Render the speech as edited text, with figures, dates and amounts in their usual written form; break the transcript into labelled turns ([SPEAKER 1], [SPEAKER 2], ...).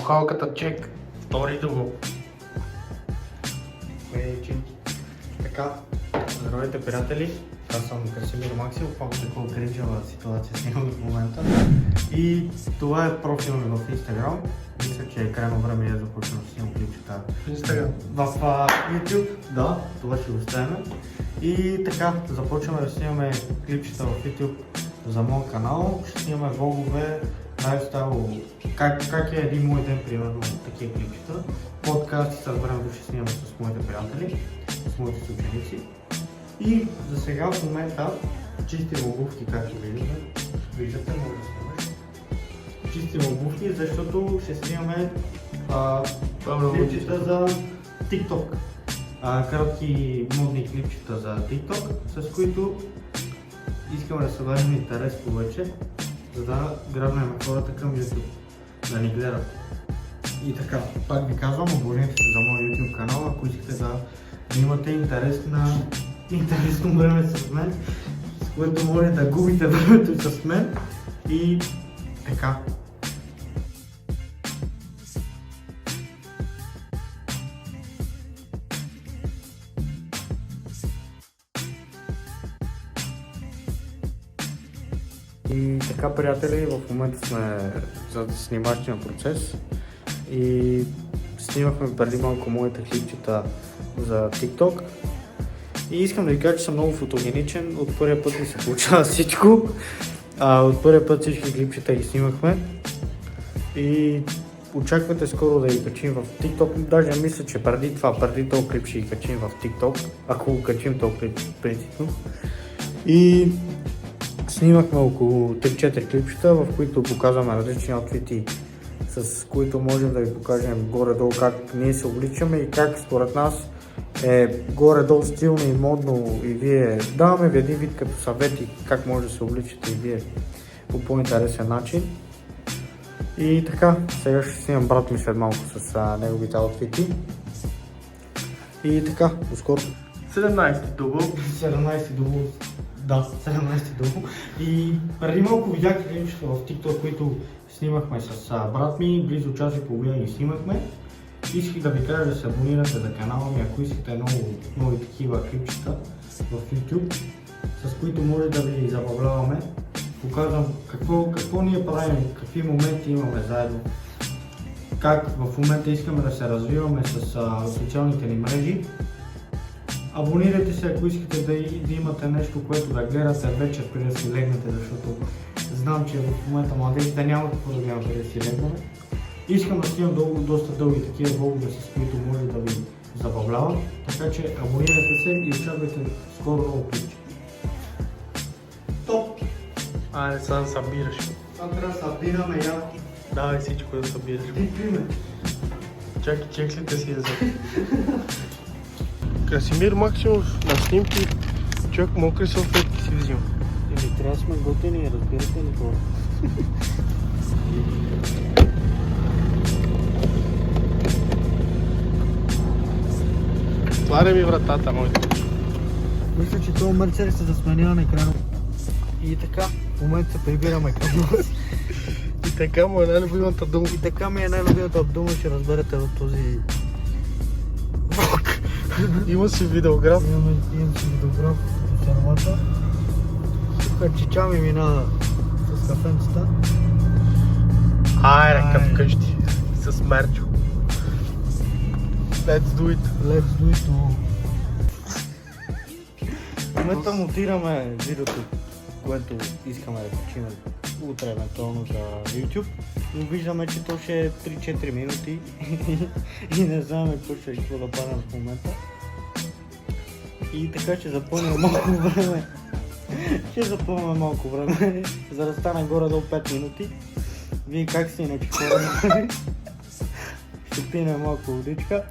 [SPEAKER 1] Бухалката чек. Втори дуго. Така, здравейте приятели. Аз съм Красимир Максимов, пак такова кринжава ситуация снимам в момента. И това е профил ми в Instagram. Мисля, че е крайно време да започна да снимам клипчета в YouTube. Да, това ще го оставим. И така, започваме да снимаме клипчета в YouTube за моят канал. Ще снимаме влогове, лайфстайл, как е един мой ден, примерно, такива клипчета. Подкасти с времето ще снимаме с моите приятели, с моите съученици. И за сега в момента чистим обувки, както виждате, може да снимаш. Чистим обувки, защото ще снимаме клипчета за TikTok. Кратки модни клипчета за TikTok, с които искаме да съберем интерес повече, за да грабнем хората към YouTube, да ни гледат. И така, пак ви казвам, абонирайте се за моя YouTube канал, ако искате да имате интересно време с мен, с което може да губите времето с мен. И така. И така, приятели, в момента сме за снимачния процес и снимахме преди малко моите клипчета за TikTok. И искам да ви кажа, че съм много фотогеничен. От първия път ми се получава всичко. От първия път всички клипчета ги снимахме. И очаквате скоро да ги качим в TikTok. Даже мисля, че преди този клип ще ги качим в TikTok. Ако го качим този клип, принципно. И снимахме около 3-4 клипчета, в които показваме различни аутфити, с които можем да ви покажем горе-долу как ние се обличаме и как според нас е горе-долу стилно и модно, и вие даваме ви един вид като съвети как може да се обличате и вие по по-интересен начин. И така, сега ще снимам брат ми след малко с неговите аутфити. И така, до скоро.
[SPEAKER 2] 17 дубъл.
[SPEAKER 1] 17 дубъл. Да, 17 дубъл. И преди малко видях клипчета в TikTok, които снимахме с брат ми, близо час и половина ги снимахме. Исках да ви кажа да се абонирате за канала ми, ако искате нови такива клипчета в YouTube, с които може да ви забавляваме. Показвам какво ние правим, какви моменти имаме заедно, как в момента искаме да се развиваме с социалните ни мрежи. Абонирайте се, ако искате да имате нещо, което да гледате вечер преди да си легнете, защото знам, че в момента младежите нямат какво да гледаме преди да си легнаме. Искам да снимам доста дълги такива влогове, с които може да ви забавлявам, така че абонирайте се и очаквайте скоро ново клипче. Топ!
[SPEAKER 2] Айде сега да събираш.
[SPEAKER 1] Сега трябва да събираме яко.
[SPEAKER 2] Давай всичко да събираш.
[SPEAKER 1] Ти приме.
[SPEAKER 2] Чакай, чекслите си е за... Красимир Максимов на снимки, човек мокри салфетки си взима.
[SPEAKER 1] Или трябва да сме готини, разбирате ли хора?
[SPEAKER 2] Отваря ми вратата, моите.
[SPEAKER 1] Мисля, че това Мерцедес се засменява на екрана. И така, в момента се прибираме към нас.
[SPEAKER 2] И така му е най-любимата дума.
[SPEAKER 1] И така ми е най-любимата дума, ще разберете от този влог.
[SPEAKER 2] Има си видеограф.
[SPEAKER 1] Имам си видеограф по сървата. Тук чича ми минава с кафенцата.
[SPEAKER 2] Айде, към вкъщи. С мерчо. Let's do it.
[SPEAKER 1] Let's do it. В момента монтираме видеото, което искаме да качим утре евентуално за YouTube. Но виждаме, че то ще е 3-4 минути и не знаме какво да правим в момента. И така ще запълним малко време. За да стане горе до 5 минути. Вие как си иначе хора? Ще пинем малко водичка.